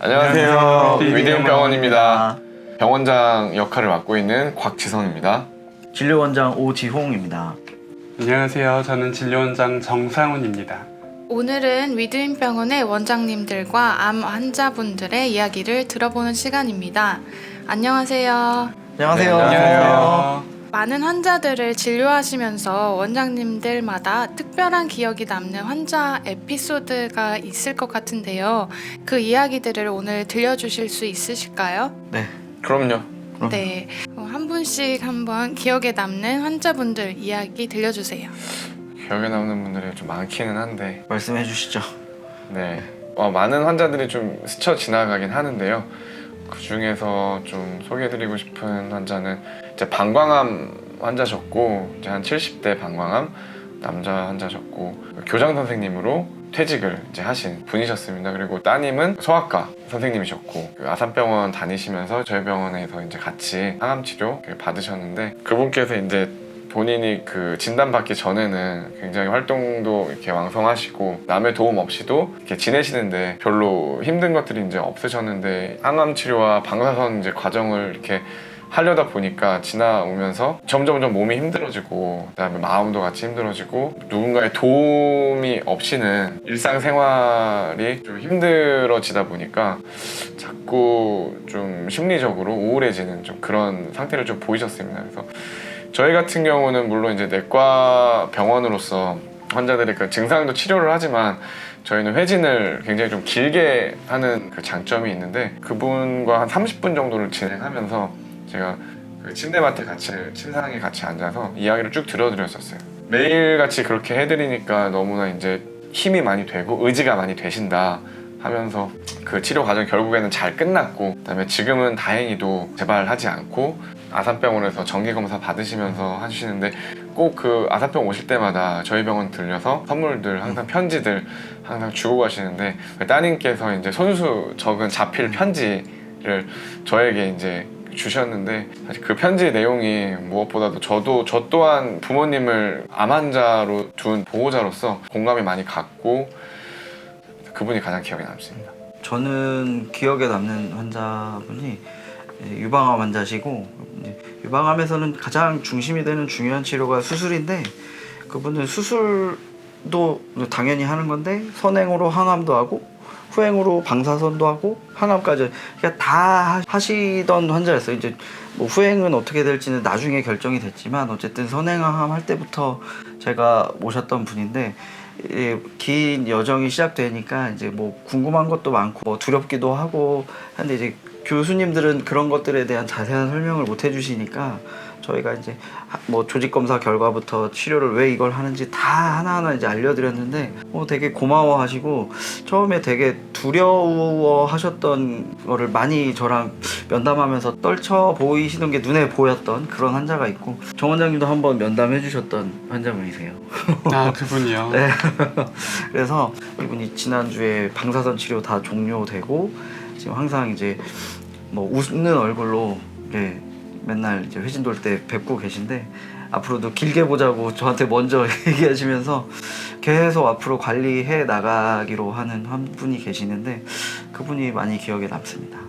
안녕하세요. 위대인 위대인병원입니다. 병원장 역할을 맡고 있는 곽지성입니다. 진료원장 오지홍입니다. 안녕하세요. 저는 진료원장 정상훈입니다. 오늘은 위드인병원의 원장님들과 암 환자분들의 이야기를 들어보는 시간입니다. 안녕하세요. 안녕하세요. 네, 안녕하세요. 많은 환자들을 진료하시면서 원장님들마다 특별한 기억이 남는 환자 에피소드가 있을 것 같은데요. 그 이야기들을 오늘 들려주실 수 있으실까요? 네. 그럼요. 네. 한 분씩 한번 기억에 남는 환자분들 이야기 들려주세요. 기억에 남는 분들이 좀 많기는 한데, 말씀해 주시죠. 네, 많은 환자들이 좀 스쳐 지나가긴 하는데요. 그 중에서 좀 소개해드리고 싶은 환자는 이제 방광암 환자셨고, 이제 한 70대 방광암 남자 환자셨고, 교장 선생님으로 퇴직을 이제 하신 분이셨습니다. 그리고 따님은 소아과 선생님이셨고, 그 아산병원 다니시면서 저희 병원에서 이제 같이 항암 치료 받으셨는데, 그분께서 이제 본인이 그 진단받기 전에는 굉장히 활동도 이렇게 왕성하시고 남의 도움 없이도 이렇게 지내시는데 별로 힘든 것들이 이제 없으셨는데, 항암 치료와 방사선 이제 과정을 이렇게 하려다 보니까 지나오면서 점점 몸이 힘들어지고, 그다음에 마음도 같이 힘들어지고, 누군가의 도움이 없이는 일상생활이 좀 힘들어지다 보니까 자꾸 좀 심리적으로 우울해지는 좀 그런 상태를 좀 보이셨습니다. 그래서 저희 같은 경우는 물론 이제 내과 병원으로서 환자들의 그 증상도 치료를 하지만 저희는 회진을 굉장히 좀 길게 하는 그 장점이 있는데, 그분과 한 30분 정도를 진행하면서 제가 그 침대맡에 침상에 같이 앉아서 이야기를 쭉 들어드렸었어요. 매일같이 그렇게 해드리니까 너무나 이제 힘이 많이 되고 의지가 많이 되신다 하면서 그 치료 과정 결국에는 잘 끝났고, 그다음에 지금은 다행히도 재발하지 않고 아산병원에서 정기검사 받으시면서 하시는데, 꼭 그 아산병원 오실 때마다 저희 병원 들려서 선물들, 항상 편지들 항상 주고 가시는데, 따님께서 이제 손수 적은 자필 편지를 저에게 이제 주셨는데, 사실 그 편지 내용이 무엇보다도 저 또한 부모님을 암 환자로 둔 보호자로서 공감이 많이 갔고, 그분이 가장 기억에 남습니다. 저는 기억에 남는 환자분이 유방암 환자시고, 유방암에서는 가장 중심이 되는 중요한 치료가 수술인데, 그분은 수술도 당연히 하는 건데 선행으로 항암도 하고 후행으로 방사선도 하고 항암까지 그러니까 다 하시던 환자였어요. 이제 뭐 후행은 어떻게 될지는 나중에 결정이 됐지만 어쨌든 선행항암 할 때부터 제가 모셨던 분인데, 긴 여정이 시작되니까 이제 뭐 궁금한 것도 많고 뭐 두렵기도 하고 한데, 이제 교수님들은 그런 것들에 대한 자세한 설명을 못 해주시니까 저희가 이제 뭐 조직 검사 결과부터 치료를 왜 이걸 하는지 다 하나하나 이제 알려드렸는데, 되게 고마워하시고 처음에 되게 두려워하셨던 거를 많이 저랑 면담하면서 떨쳐 보이시는 게 눈에 보였던 그런 환자가 있고, 정 원장님도 한번 면담해 주셨던 환자분이세요. 아, 그분이요? 네. 그래서 이분이 지난주에 방사선 치료 다 종료되고 지금 항상 이제 뭐 웃는 얼굴로 맨날 이제 회진 돌 때 뵙고 계신데, 앞으로도 길게 보자고 저한테 먼저 얘기하시면서 계속 앞으로 관리해 나가기로 하는 한 분이 계시는데, 그분이 많이 기억에 남습니다.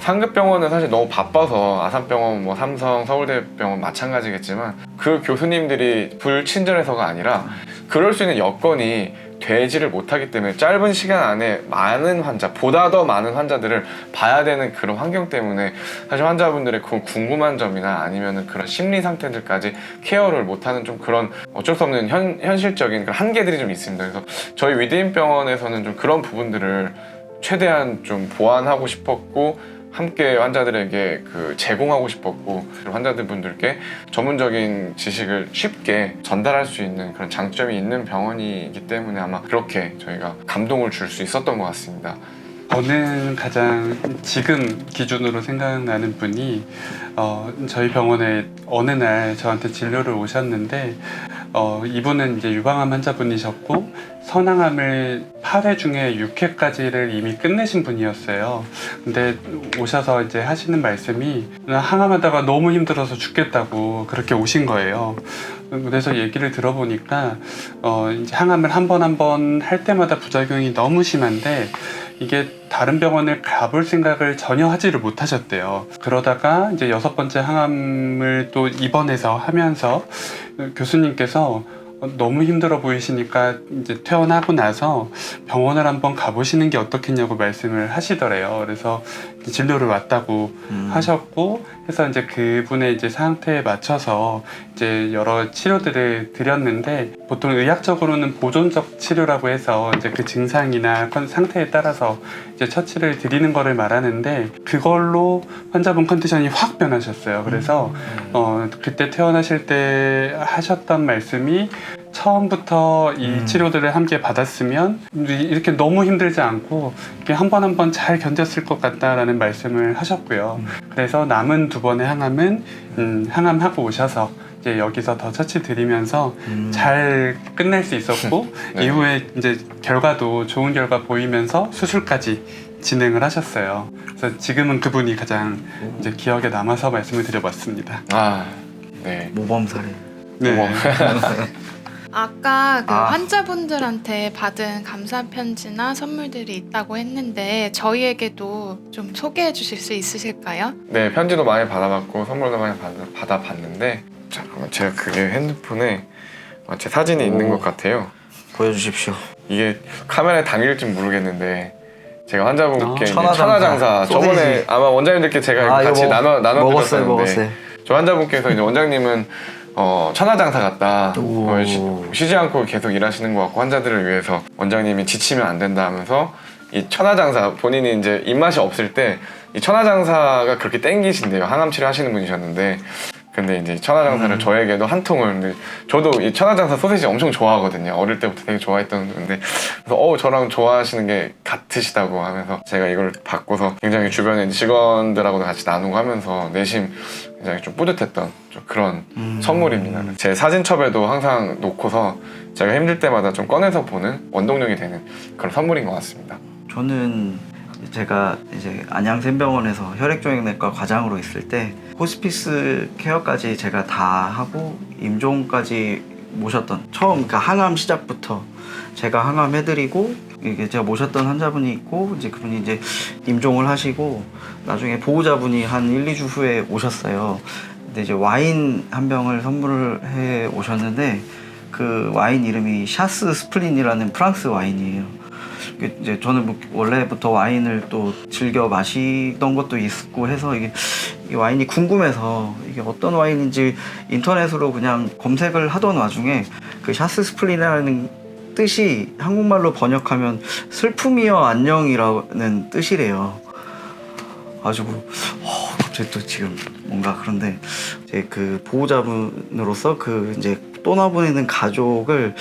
상급병원은 사실 너무 바빠서 아산병원, 뭐 삼성, 서울대병원 마찬가지겠지만 그 교수님들이 불친절해서가 아니라 그럴 수 있는 여건이 되지를 못하기 때문에 짧은 시간 안에 많은 환자, 보다 더 많은 환자들을 봐야 되는 그런 환경 때문에 사실 환자분들의 그 궁금한 점이나 아니면 그런 심리 상태들까지 케어를 못하는 좀 그런 어쩔 수 없는 현실적인 그런 한계들이 좀 있습니다. 그래서 저희 위대인병원에서는 좀 그런 부분들을 최대한 좀 보완하고 싶었고, 함께 환자들에게 제공하고 싶었고, 환자분들께 전문적인 지식을 쉽게 전달할 수 있는 그런 장점이 있는 병원이기 때문에 아마 그렇게 저희가 감동을 줄 수 있었던 것 같습니다. 저는 가장 지금 기준으로 생각나는 분이 저희 병원에 어느 날 저한테 진료를 오셨는데, 이분은 이제 유방암 환자분이셨고 선항암을 8회 중에 6회까지를 이미 끝내신 분이었어요. 근데 오셔서 이제 하시는 말씀이 항암하다가 너무 힘들어서 죽겠다고 그렇게 오신 거예요. 그래서 얘기를 들어보니까 이제 항암을 한 번 할 때마다 부작용이 너무 심한데 이게 다른 병원을 가볼 생각을 전혀 하지를 못하셨대요. 그러다가 이제 6번째 항암을 또 입원해서 하면서 교수님께서 너무 힘들어 보이시니까 이제 퇴원하고 나서 병원을 한번 가보시는 게 어떻겠냐고 말씀을 하시더래요. 그래서 진료를 왔다고 하셨고 해서 이제 그분의 이제 상태에 맞춰서 이제 여러 치료들을 드렸는데, 보통 의학적으로는 보존적 치료라고 해서 이제 그 증상이나 상태에 따라서 이제 처치를 드리는 거를 말하는데, 그걸로 환자분 컨디션이 확 변하셨어요. 그래서 그때 퇴원하실 때 하셨던 말씀이, 처음부터 이 치료들을 함께 받았으면 이렇게 너무 힘들지 않고 한 번 한 번 잘 견뎠을 것 같다라는 말씀을 하셨고요. 그래서 남은 2번의 항암은 항암하고 오셔서 이제 여기서 더 처치 드리면서 잘 끝낼 수 있었고 네. 이후에 이제 결과도 좋은 결과 보이면서 수술까지 진행을 하셨어요. 그래서 지금은 그분이 가장 이제 기억에 남아서 말씀을 드려봤습니다. 아, 네. 모범 사례. 네. 아까 그 아. 환자분들한테 받은 감사 편지나 선물들이 있다고 했는데 저희에게도 좀 소개해 주실 수 있으실까요? 네, 편지도 많이 받아봤고 선물도 많이 받아봤는데, 잠깐만, 제가 그게 핸드폰에 제 사진이 있는 것 같아요. 보여주십시오. 이게 카메라에 당길지 모르겠는데, 제가 환자분께 이제 천하장사. 천하장사, 저번에 소세지. 아마 원장님들께 제가 이거 같이 나눠 먹었어요. 드렸었는데, 저 환자분께서 이제 원장님은 천하장사 같다. 오. 쉬지 않고 계속 일하시는 것 같고 환자들을 위해서 원장님이 지치면 안 된다 하면서, 이 천하장사, 본인이 이제 입맛이 없을 때 이 천하장사가 그렇게 땡기신대요. 항암 치료 하시는 분이셨는데, 근데 이제 천하장사를 저에게도 한 통을, 근데 저도 이 천하장사 소시지 엄청 좋아하거든요. 어릴 때부터 되게 좋아했던 건데, 그래서 저랑 좋아하시는 게 같으시다고 하면서 제가 이걸 받고서 굉장히 주변에 직원들하고도 같이 나누고 하면서 내심 굉장히 좀 뿌듯했던 좀 그런 선물입니다. 제 사진첩에도 항상 놓고서 제가 힘들 때마다 좀 꺼내서 보는 원동력이 되는 그런 선물인 것 같습니다. 저는 제가 이제 안양샘병원에서 혈액종양내과 과장으로 있을 때 호스피스 케어까지 제가 다 하고 임종까지 모셨던, 처음 그러니까 항암 시작부터 제가 항암해드리고, 이게 제가 모셨던 환자분이 있고, 이제 그분이 이제 임종을 하시고 나중에 보호자분이 한 1, 2주 후에 오셨어요. 근데 이제 와인 한 병을 선물을 해 오셨는데, 그 와인 이름이 샤스 스플린이라는 프랑스 와인이에요. 이제 저는 뭐 원래부터 와인을 또 즐겨 마시던 것도 있고 해서 이 와인이 궁금해서 이게 어떤 와인인지 인터넷으로 그냥 검색을 하던 와중에 그 샤스 스플린이라는 뜻이 한국말로 번역하면 슬픔이여 안녕이라는 뜻이래요. 가지고 갑자기 또 지금 뭔가, 그런데 이제 그 보호자분으로서 그 이제 떠나보내는 가족을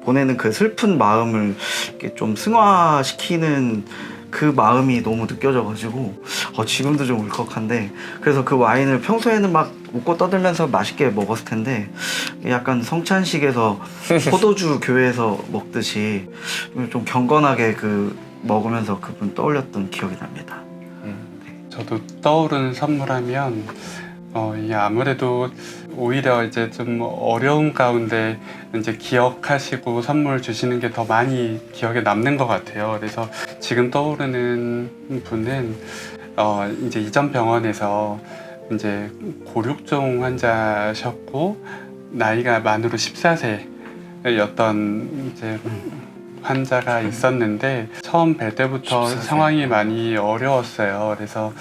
보내는 그 슬픈 마음을 이렇게 좀 승화시키는 그 마음이 너무 느껴져가지고 지금도 좀 울컥한데, 그래서 그 와인을 평소에는 막 웃고 떠들면서 맛있게 먹었을 텐데 약간 성찬식에서 포도주 교회에서 먹듯이 좀 경건하게 그 먹으면서 그분 떠올렸던 기억이 납니다. 저도 떠오르는 선물하면 이게 아무래도 오히려 이제 좀 어려운 가운데 이제 기억하시고 선물 주시는 게 더 많이 기억에 남는 것 같아요. 그래서 지금 떠오르는 분은 이제 이전 병원에서 이제 고륙종 환자셨고 나이가 만으로 14세였던 이제 환자가 있었는데, 처음 뵐 때부터 14세. 상황이 많이 어려웠어요. 그래서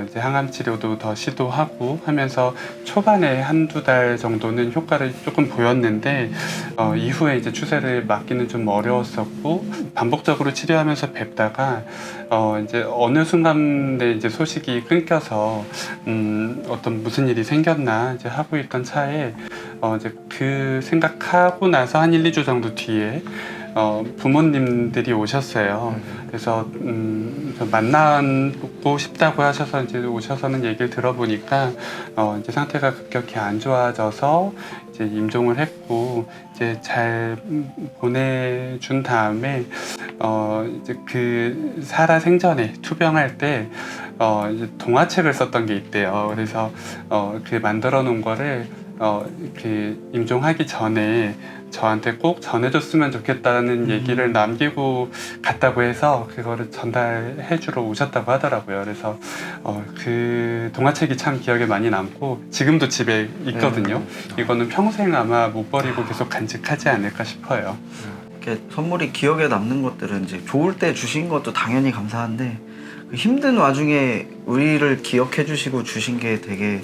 이제 항암 치료도 더 시도하고 하면서 초반에 1-2달 정도는 효과를 조금 보였는데 이후에 이제 추세를 막기는 좀 어려웠었고, 반복적으로 치료하면서 뵙다가 이제 어느 순간에 이제 소식이 끊겨서 어떤 무슨 일이 생겼나 이제 하고 있던 차에 이제 그 생각하고 나서 한 1-2주 정도 뒤에 부모님들이 오셨어요. 그래서 만나고 싶다고 하셔서 이제 오셔서는 얘기를 들어보니까 이제 상태가 급격히 안 좋아져서 이제 임종을 했고, 이제 잘 보내준 다음에 이제 그 살아 생전에 투병할 때 이제 동화책을 썼던 게 있대요. 그래서 그 만들어 놓은 거를 그 임종하기 전에 저한테 꼭 전해줬으면 좋겠다는 얘기를 남기고 갔다고 해서 그거를 전달해주러 오셨다고 하더라고요. 그래서 그 동화책이 참 기억에 많이 남고 지금도 집에 있거든요. 이거는 평생 아마 못 버리고 계속 간직하지 않을까 싶어요. 이렇게 선물이 기억에 남는 것들은 이제 좋을 때 주신 것도 당연히 감사한데 그 힘든 와중에 우리를 기억해 주시고 주신 게 되게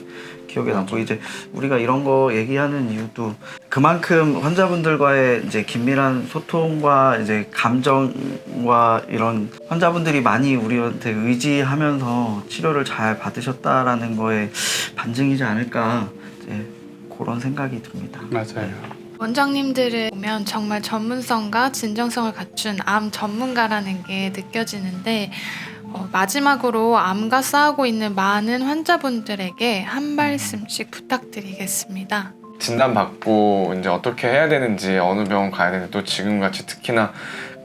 기억에 남고 이제 우리가 이런 거 얘기하는 이유도 그만큼 환자분들과의 이제 긴밀한 소통과 이제 감정과 이런 환자분들이 많이 우리한테 의지하면서 치료를 잘 받으셨다라는 거에 반증이지 않을까 이제 그런 생각이 듭니다. 맞아요. 원장님들을 보면 정말 전문성과 진정성을 갖춘 암 전문가라는 게 느껴지는데 마지막으로 암과 싸우고 있는 많은 환자분들에게 한 말씀씩 부탁드리겠습니다. 진단받고 이제 어떻게 해야 되는지 어느 병원 가야 되는지 또 지금같이 특히나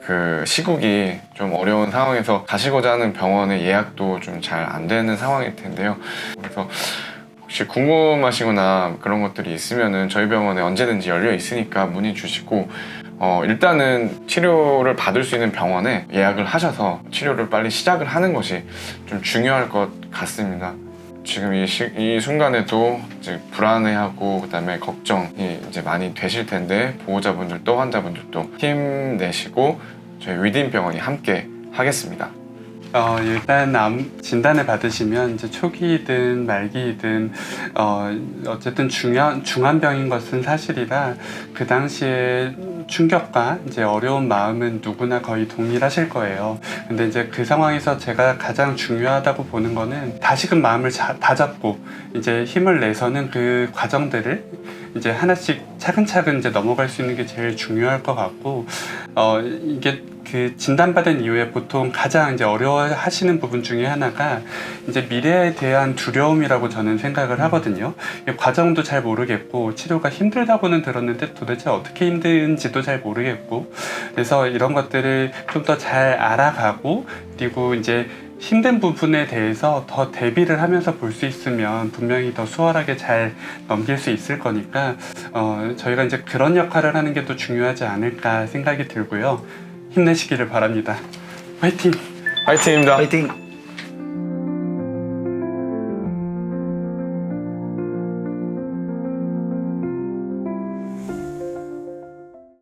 그 시국이 좀 어려운 상황에서 가시고자 하는 병원의 예약도 좀 잘 안 되는 상황일 텐데요. 그래서 혹시 궁금하시거나 그런 것들이 있으면은 저희 병원에 언제든지 열려 있으니까 문의 주시고 일단은 치료를 받을 수 있는 병원에 예약을 하셔서 치료를 빨리 시작을 하는 것이 좀 중요할 것 같습니다. 지금 이 순간에도 이제 불안해하고 그다음에 걱정이 이제 많이 되실 텐데 보호자분들도 환자분들도 힘내시고 저희 위딘 병원이 함께 하겠습니다. 일단 암 진단을 받으시면 이제 초기이든 말기이든 어쨌든 중환병인 것은 사실이라 그 당시에 충격과 이제 어려운 마음은 누구나 거의 동일하실 거예요. 근데 이제 그 상황에서 제가 가장 중요하다고 보는 거는 다시금 마음을 다잡고 이제 힘을 내서는 그 과정들을 이제 하나씩 차근차근 이제 넘어갈 수 있는 게 제일 중요할 것 같고 이게 그 진단받은 이후에 보통 가장 이제 어려워하시는 부분 중에 하나가 이제 미래에 대한 두려움이라고 저는 생각을 하거든요. 과정도 잘 모르겠고 치료가 힘들다고는 들었는데 도대체 어떻게 힘든지도 잘 모르겠고 그래서 이런 것들을 좀 더 잘 알아가고 그리고 이제 힘든 부분에 대해서 더 대비를 하면서 볼 수 있으면 분명히 더 수월하게 잘 넘길 수 있을 거니까 저희가 이제 그런 역할을 하는 게 또 중요하지 않을까 생각이 들고요. 힘내시기를 바랍니다. 화이팅! 화이팅입니다. 파이팅!